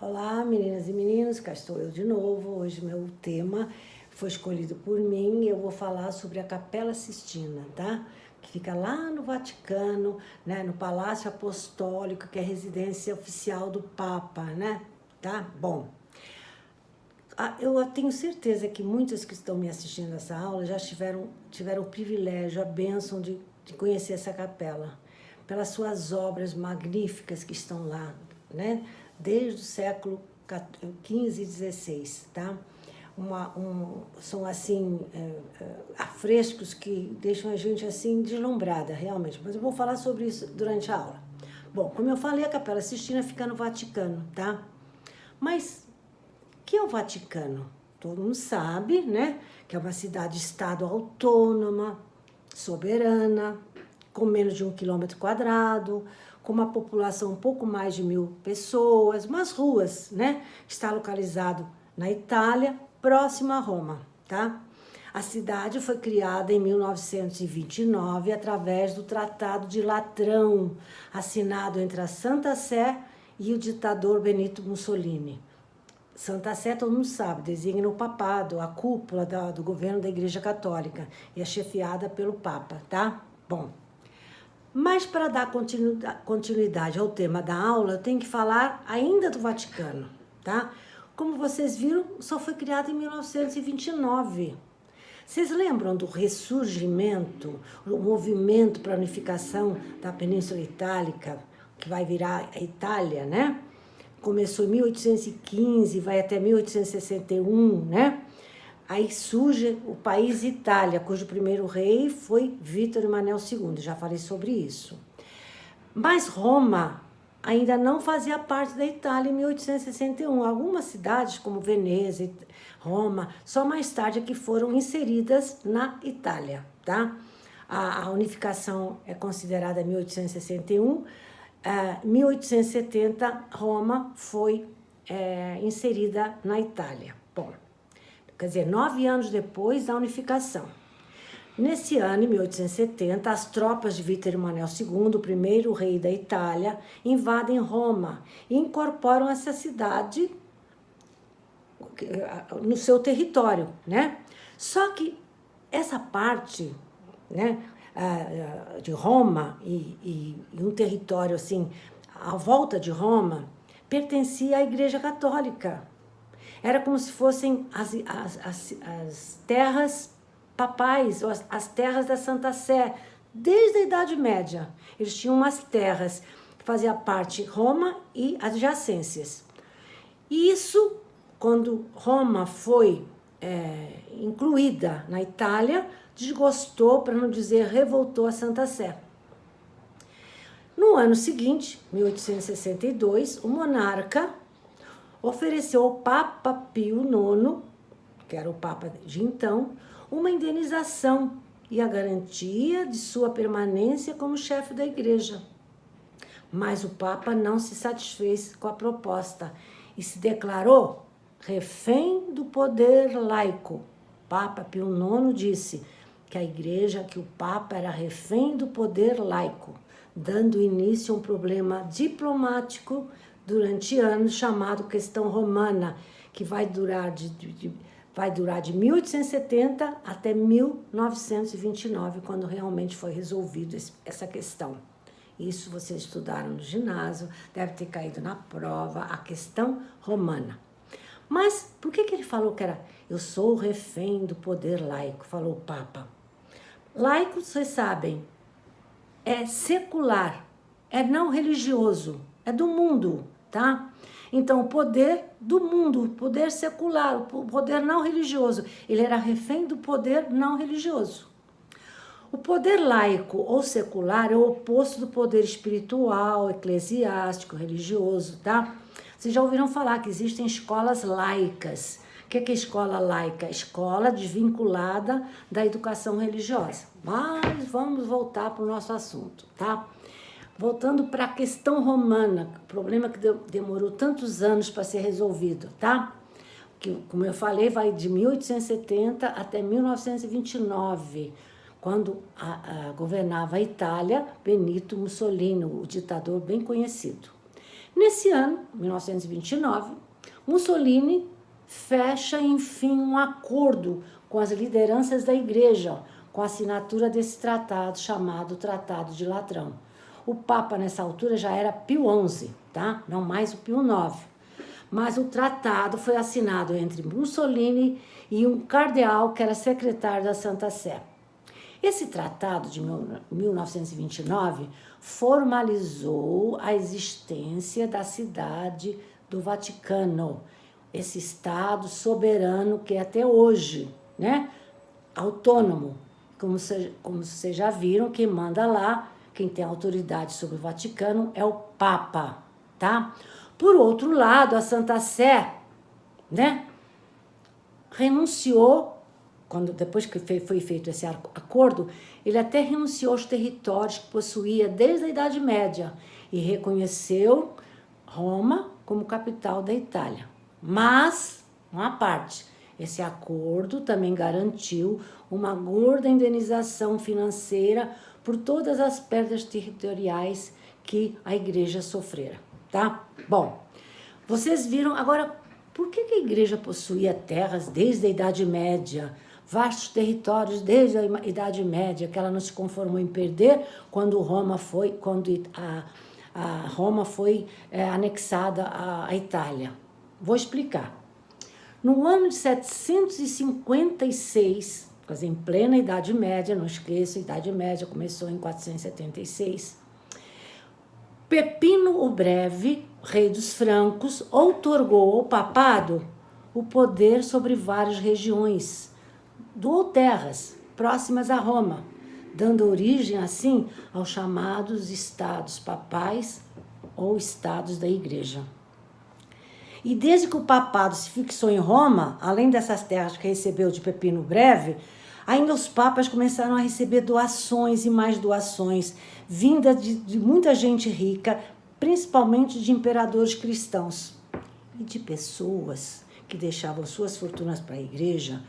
Olá, meninas e meninos, cá estou eu de novo. Hoje meu tema foi escolhido por mim e eu vou falar sobre a Capela Sistina, tá? Que fica lá no Vaticano, né? No Palácio Apostólico, que é a residência oficial do Papa, né? Tá? Bom, eu tenho certeza que muitos que estão me assistindo nessa aula já tiveram o privilégio, a bênção de conhecer essa capela, pelas suas obras magníficas que estão lá, né? Desde o século XV e XVI, tá? São assim, afrescos que deixam a gente assim deslumbrada, realmente. Mas eu vou falar sobre isso durante a aula. Bom, como eu falei, a Capela Sistina fica no Vaticano, tá? Mas o que é o Vaticano? Todo mundo sabe, né? Que é uma cidade-estado autônoma, soberana, com menos de 1 km², com uma população um pouco mais de 1.000 pessoas, umas ruas, né? Está localizado na Itália, próximo a Roma, tá? A cidade foi criada em 1929 através do Tratado de Latrão, assinado entre a Santa Sé e o ditador Benito Mussolini. Santa Sé, todo mundo sabe, designa o papado, a cúpula do governo da Igreja Católica, e é chefiada pelo Papa, tá? Bom, mas para dar continuidade ao tema da aula, eu tenho que falar ainda do Vaticano, tá? Como vocês viram, só foi criado em 1929. Vocês lembram do ressurgimento, o movimento para a unificação da Península Itálica, que vai virar a Itália, né? Começou em 1815, vai até 1861, né? Aí surge o país Itália, cujo primeiro rei foi Vítor Emanuel II, já falei sobre isso. Mas Roma ainda não fazia parte da Itália em 1861. Algumas cidades, como Veneza, Roma, só mais tarde é que foram inseridas na Itália, tá? A unificação é considerada 1861. 1870, Roma foi inserida na Itália. Bom, quer dizer, 9 anos depois da unificação. Nesse ano, em 1870, as tropas de Vítor Emanuel II, o primeiro rei da Itália, invadem Roma e incorporam essa cidade no seu território, né? Só que essa parte, né, de Roma e um território assim, à volta de Roma, pertencia à Igreja Católica. Era como se fossem as terras papais, ou as terras da Santa Sé, desde a Idade Média. Eles tinham umas terras que faziam parte Roma e adjacências. E isso, quando Roma foi incluída na Itália, desgostou, para não dizer revoltou a Santa Sé. No ano seguinte, 1862, o monarca ofereceu ao Papa Pio IX, que era o Papa de então, uma indenização e a garantia de sua permanência como chefe da igreja. Mas o Papa não se satisfez com a proposta e se declarou refém do poder laico. Papa Pio IX disse que a igreja, que o Papa era refém do poder laico, dando início a um problema diplomático durante anos chamado Questão Romana, que vai durar de 1870 até 1929, quando realmente foi resolvida essa questão. Isso vocês estudaram no ginásio, deve ter caído na prova, a Questão Romana. Mas por que ele falou que era eu sou refém do poder laico, falou o Papa? Laico, vocês sabem, é secular, é não religioso, é do mundo, tá? Então, o poder do mundo, o poder secular, o poder não religioso, ele era refém do poder não religioso. O poder laico ou secular é o oposto do poder espiritual, eclesiástico, religioso, tá? Vocês já ouviram falar que existem escolas laicas. O que é escola laica? Escola desvinculada da educação religiosa. Mas vamos voltar para o nosso assunto, tá? Voltando para a questão romana, problema que demorou tantos anos para ser resolvido, tá? Que, como eu falei, vai de 1870 até 1929, quando governava a Itália Benito Mussolini, o ditador bem conhecido. Nesse ano, 1929, Mussolini fecha, enfim, um acordo com as lideranças da igreja, com a assinatura desse tratado chamado Tratado de Latrão. O Papa, nessa altura, já era Pio XI, tá? Não mais o Pio IX. Mas o tratado foi assinado entre Mussolini e um cardeal que era secretário da Santa Sé. Esse tratado de 1929 formalizou a existência da cidade do Vaticano, esse Estado soberano que é até hoje, né, autônomo. Como vocês já viram, quem manda lá, quem tem autoridade sobre o Vaticano é o Papa, tá? Por outro lado, a Santa Sé, né, renunciou, depois que foi feito esse acordo, ele até renunciou aos territórios que possuía desde a Idade Média e reconheceu Roma como capital da Itália. Mas, uma parte, esse acordo também garantiu uma gorda indenização financeira por todas as perdas territoriais que a igreja sofrera, tá? Bom, vocês viram agora por que a igreja possuía terras desde a Idade Média, vastos territórios desde a Idade Média, que ela não se conformou em perder quando a Roma foi anexada à Itália. Vou explicar. No ano de 756, quer dizer, em plena Idade Média, não esqueça, a Idade Média começou em 476, Pepino o Breve, rei dos francos, outorgou ao papado o poder sobre várias regiões, doou terras próximas a Roma, dando origem, assim, aos chamados estados papais ou estados da igreja. E desde que o papado se fixou em Roma, além dessas terras que recebeu de Pepino Breve, ainda os papas começaram a receber doações e mais doações, vindas de muita gente rica, principalmente de imperadores cristãos e de pessoas que deixavam suas fortunas para a igreja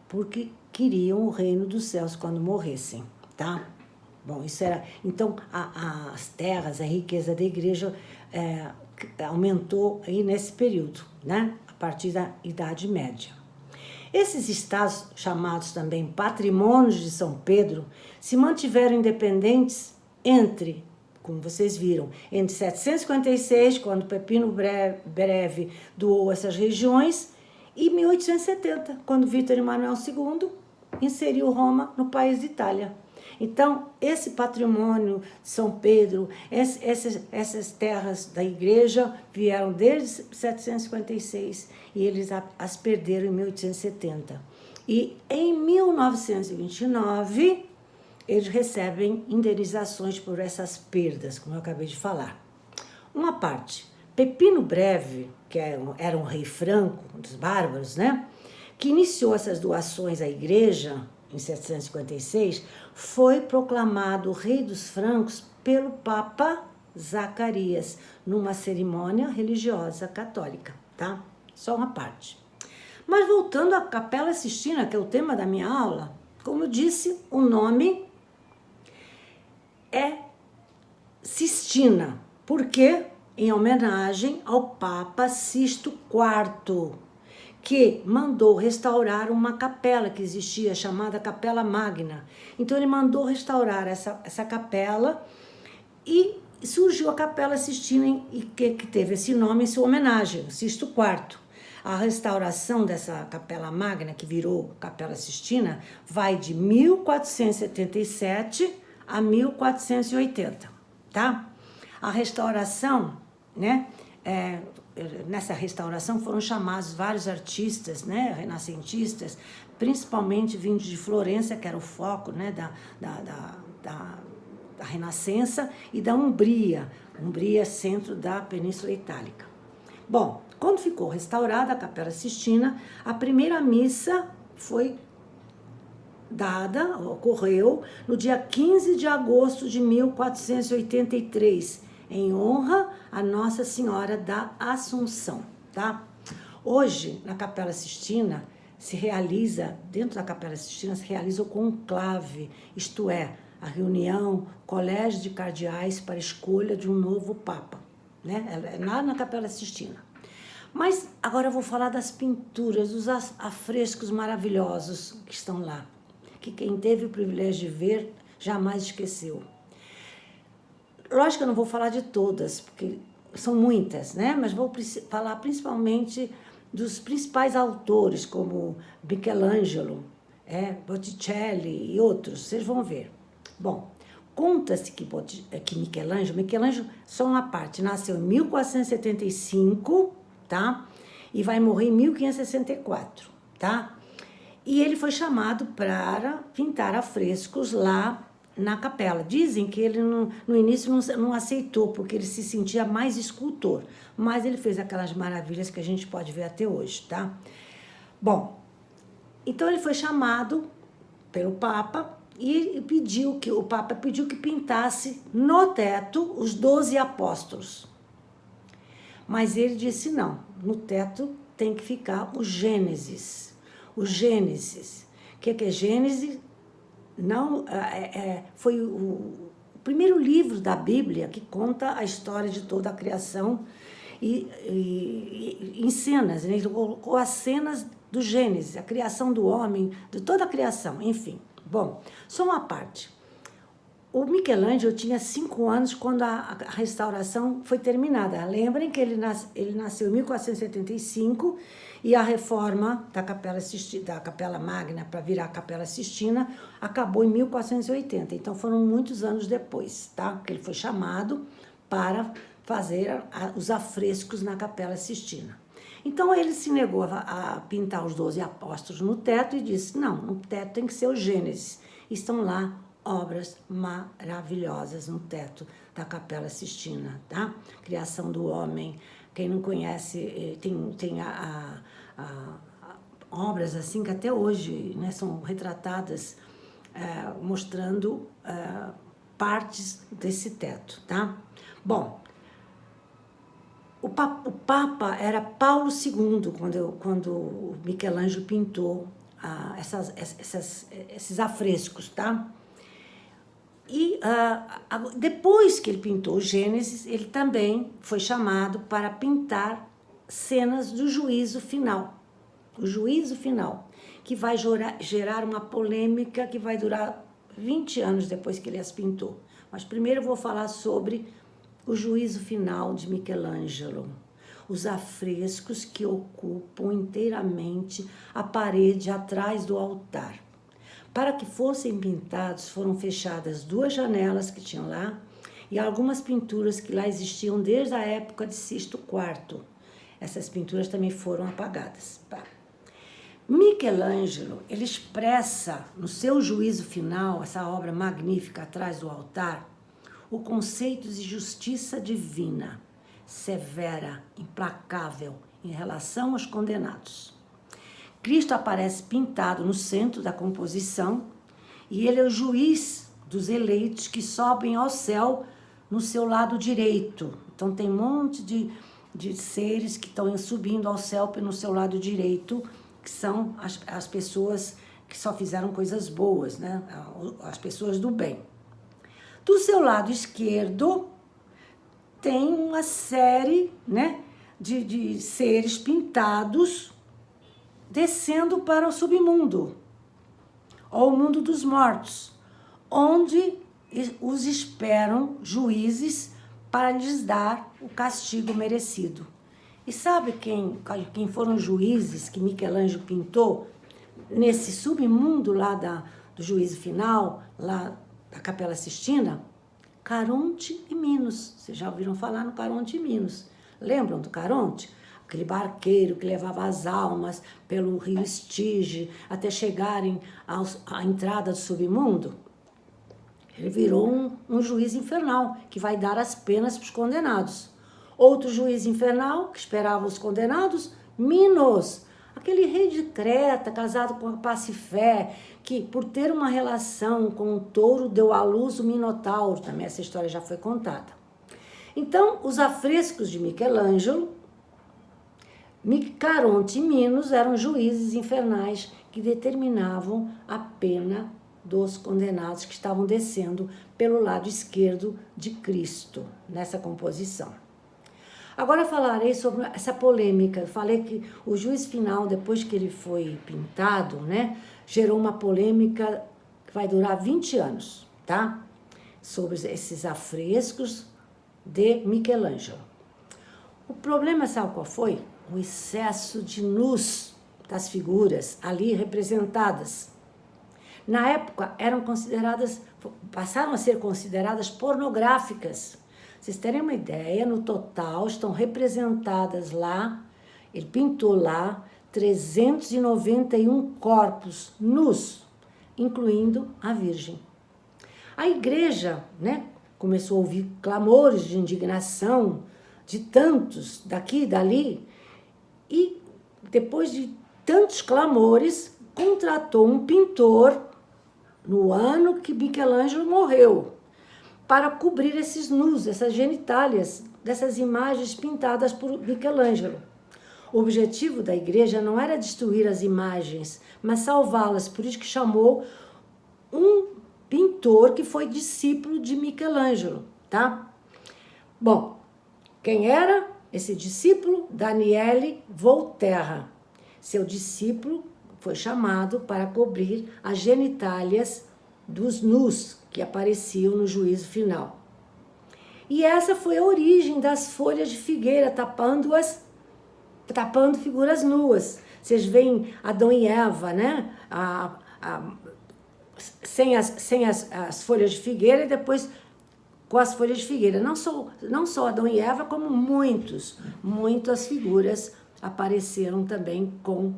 porque queriam o reino dos céus quando morressem, tá? Bom, isso era... Então, as terras, a riqueza da igreja aumentou aí nesse período, né? A partir da Idade Média. Esses estados, chamados também patrimônios de São Pedro, se mantiveram independentes entre, como vocês viram, entre 756, quando Pepino Breve doou essas regiões, e 1870, quando Vítor Emanuel II inseriu Roma no país de Itália. Então, esse patrimônio de São Pedro, essas terras da igreja vieram desde 756 e eles as perderam em 1870. E em 1929, eles recebem indenizações por essas perdas, como eu acabei de falar. Uma parte, Pepino Breve, que era um rei franco, um dos bárbaros, né, que iniciou essas doações à igreja em 756, foi proclamado rei dos francos pelo Papa Zacarias, numa cerimônia religiosa católica, tá? Só uma parte. Mas voltando à Capela Sistina, que é o tema da minha aula, como eu disse, o nome é Sistina, porque em homenagem ao Papa Sisto IV, que mandou restaurar uma capela que existia, chamada Capela Magna. Então, ele mandou restaurar essa capela e surgiu a Capela Sistina, que teve esse nome em sua homenagem, Sisto IV. A restauração dessa Capela Magna, que virou Capela Sistina, vai de 1477 a 1480, tá? A restauração, né, nessa restauração foram chamados vários artistas, né, renascentistas, principalmente vindos de Florença, que era o foco, né, da Renascença, e da Umbria, centro da Península Itálica. Bom, quando ficou restaurada a Capela Sistina, a primeira missa foi ocorreu no dia 15 de agosto de 1483, em honra a Nossa Senhora da Assunção, tá? Hoje, na Capela Sistina, dentro da Capela Sistina, se realiza o conclave, isto é, a reunião, colégio de cardeais para a escolha de um novo Papa, né? Ela é lá na Capela Sistina. Mas agora eu vou falar das pinturas, dos afrescos maravilhosos que estão lá, que quem teve o privilégio de ver jamais esqueceu. Lógico que eu não vou falar de todas, porque são muitas, né? Mas vou falar principalmente dos principais autores, como Michelangelo, Botticelli e outros, vocês vão ver. Bom, conta-se que Michelangelo, só uma parte, nasceu em 1475, tá? E vai morrer em 1564, tá? E ele foi chamado para pintar afrescos lá na capela. Dizem que ele no início não aceitou, porque ele se sentia mais escultor, mas ele fez aquelas maravilhas que a gente pode ver até hoje, tá? Bom, então ele foi chamado pelo Papa e o Papa pediu que pintasse no teto os 12 apóstolos. Mas ele disse não, no teto tem que ficar o Gênesis. O Gênesis. O que é Gênesis? Não, foi o primeiro livro da Bíblia que conta a história de toda a criação e em cenas, né? Ele colocou as cenas do Gênesis, a criação do homem, de toda a criação, enfim. Bom, só uma parte. O Michelangelo tinha 5 anos quando a restauração foi terminada. Lembrem que ele nasceu em 1475 e a reforma da Capela Magna para virar a Capela Sistina acabou em 1480. Então foram muitos anos depois, tá? Que ele foi chamado para fazer os afrescos na Capela Sistina. Então ele se negou a pintar os 12 apóstolos no teto e disse, não, no teto tem que ser o Gênesis. Estão lá obras maravilhosas no teto da Capela Sistina, tá? Criação do homem. Quem não conhece, tem obras assim que até hoje, né, são retratadas mostrando partes desse teto, tá? Bom, o Papa era Paulo II quando o Michelangelo pintou esses afrescos, tá? E depois que ele pintou o Gênesis, ele também foi chamado para pintar cenas do juízo final. O juízo final, que vai gerar uma polêmica que vai durar 20 anos depois que ele as pintou. Mas primeiro eu vou falar sobre o juízo final de Michelangelo. Os afrescos que ocupam inteiramente a parede atrás do altar. Para que fossem pintados, foram fechadas 2 janelas que tinham lá e algumas pinturas que lá existiam desde a época de Sisto IV. Essas pinturas também foram apagadas. Michelangelo, ele expressa no seu juízo final, essa obra magnífica atrás do altar, o conceito de justiça divina, severa, implacável em relação aos condenados. Cristo aparece pintado no centro da composição e ele é o juiz dos eleitos que sobem ao céu no seu lado direito. Então tem um monte de seres que estão subindo ao céu pelo seu lado direito, que são as pessoas que só fizeram coisas boas, né? As pessoas do bem. Do seu lado esquerdo tem uma série, né, de seres pintados descendo para o submundo, ou o mundo dos mortos, onde os esperam juízes para lhes dar o castigo merecido. E sabe quem foram os juízes que Michelangelo pintou nesse submundo lá do juízo final, lá da Capela Sistina? Caronte e Minos. Vocês já ouviram falar no Caronte e Minos. Lembram do Caronte? Aquele barqueiro que levava as almas pelo rio Estige até chegarem à entrada do submundo. Ele virou um juiz infernal que vai dar as penas para os condenados. Outro juiz infernal que esperava os condenados, Minos, aquele rei de Creta, casado com a Pacifé, que por ter uma relação com o touro deu à luz o Minotauro. Também essa história já foi contada. Então, os afrescos de Michelangelo, Caronte e Minos eram juízes infernais que determinavam a pena dos condenados que estavam descendo pelo lado esquerdo de Cristo, nessa composição. Agora falarei sobre essa polêmica. Eu falei que o Juízo Final, depois que ele foi pintado, né, gerou uma polêmica que vai durar 20 anos, tá? Sobre esses afrescos de Michelangelo. O problema, sabe qual foi? O excesso de luz das figuras ali representadas. Na época, passaram a ser consideradas pornográficas. Vocês terem uma ideia, no total estão representadas lá, ele pintou lá 391 corpos nus, incluindo a Virgem. A igreja, né, começou a ouvir clamores de indignação de tantos daqui e dali, e depois de tantos clamores, contratou um pintor no ano que Michelangelo morreu, para cobrir esses nus, essas genitálias, dessas imagens pintadas por Michelangelo. O objetivo da igreja não era destruir as imagens, mas salvá-las, por isso que chamou um pintor que foi discípulo de Michelangelo, tá? Bom, quem era esse discípulo? Daniele Volterra. Seu discípulo foi chamado para cobrir as genitálias dos nus que apareciam no juízo final. E essa foi a origem das folhas de figueira, tapando figuras nuas. Vocês veem Adão e Eva, né? Sem as folhas de figueira e depois com as folhas de figueira. Não só Adão e Eva, como muitas figuras apareceram também com...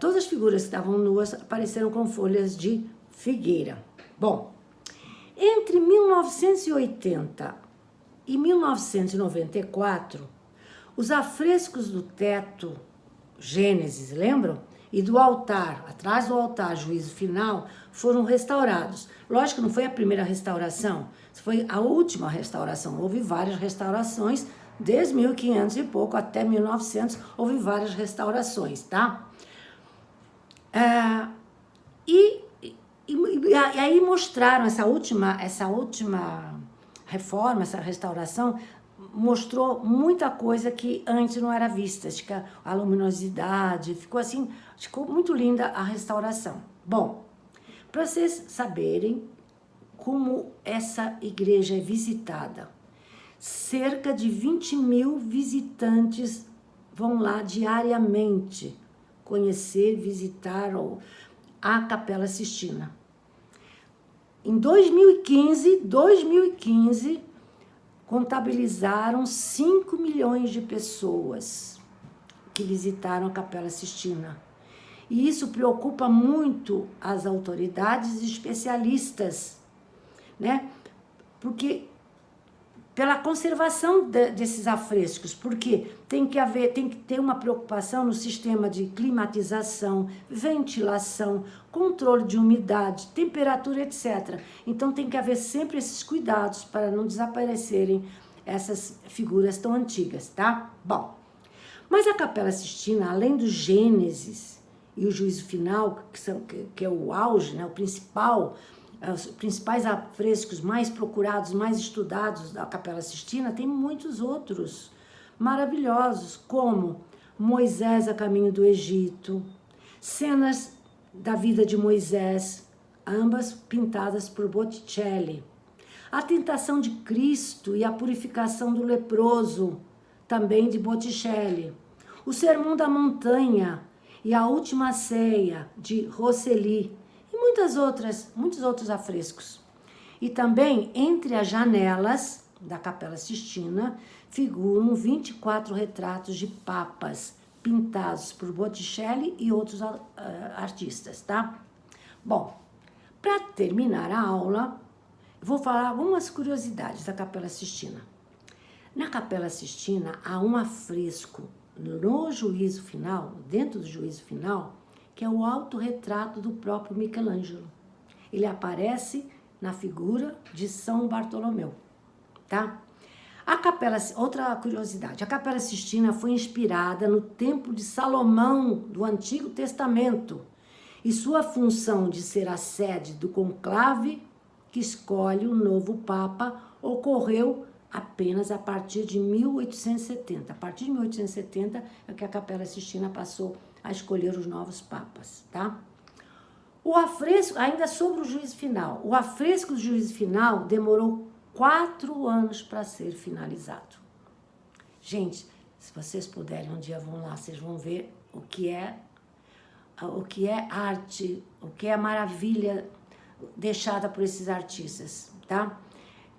todas as figuras que estavam nuas apareceram com folhas de figueira. Bom, entre 1980 e 1994, os afrescos do teto Gênesis, lembram? E do altar, atrás do altar, juízo final, foram restaurados. Lógico que não foi a primeira restauração, foi a última restauração. Houve várias restaurações, desde 1500 e pouco até 1900, houve várias restaurações, tá? E aí mostraram essa última reforma, essa restauração, mostrou muita coisa que antes não era vista, a luminosidade, ficou muito linda a restauração. Bom, para vocês saberem como essa igreja é visitada, cerca de 20 mil visitantes vão lá diariamente conhecer, visitar a Capela Sistina. Em 2015, contabilizaram 5 milhões de pessoas que visitaram a Capela Sistina. E isso preocupa muito as autoridades e especialistas, né? Porque pela conservação desses afrescos, porque tem que ter uma preocupação no sistema de climatização, ventilação, controle de umidade, temperatura, etc. Então tem que haver sempre esses cuidados para não desaparecerem essas figuras tão antigas, tá? Bom, mas a Capela Sistina, além do Gênesis e o Juízo Final, que é o auge, né, os principais afrescos mais procurados, mais estudados da Capela Sistina, tem muitos outros maravilhosos, como Moisés a caminho do Egito, cenas da vida de Moisés, ambas pintadas por Botticelli, a tentação de Cristo e a purificação do leproso, também de Botticelli, o Sermão da Montanha e a Última Ceia, de Rosselli, e muitos outros afrescos. E também, entre as janelas da Capela Sistina, figuram 24 retratos de papas, pintados por Botticelli e outros artistas, tá? Bom, para terminar a aula, eu vou falar algumas curiosidades da Capela Sistina. Na Capela Sistina, há um afresco no juízo final, dentro do juízo final, que é o autorretrato do próprio Michelangelo. Ele aparece na figura de São Bartolomeu, tá? Outra curiosidade, a Capela Sistina foi inspirada no Templo de Salomão do Antigo Testamento e sua função de ser a sede do conclave que escolhe o novo Papa ocorreu apenas a partir de 1870. A partir de 1870 é que a Capela Sistina passou a escolher os novos papas, tá? O afresco, ainda sobre o juízo final, o afresco do juízo final demorou 4 anos para ser finalizado. Gente, se vocês puderem, um dia vão lá, vocês vão ver o que é arte, o que é a maravilha deixada por esses artistas, tá?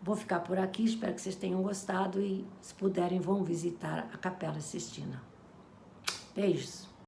Vou ficar por aqui, espero que vocês tenham gostado e, se puderem, vão visitar a Capela Sistina. Beijos!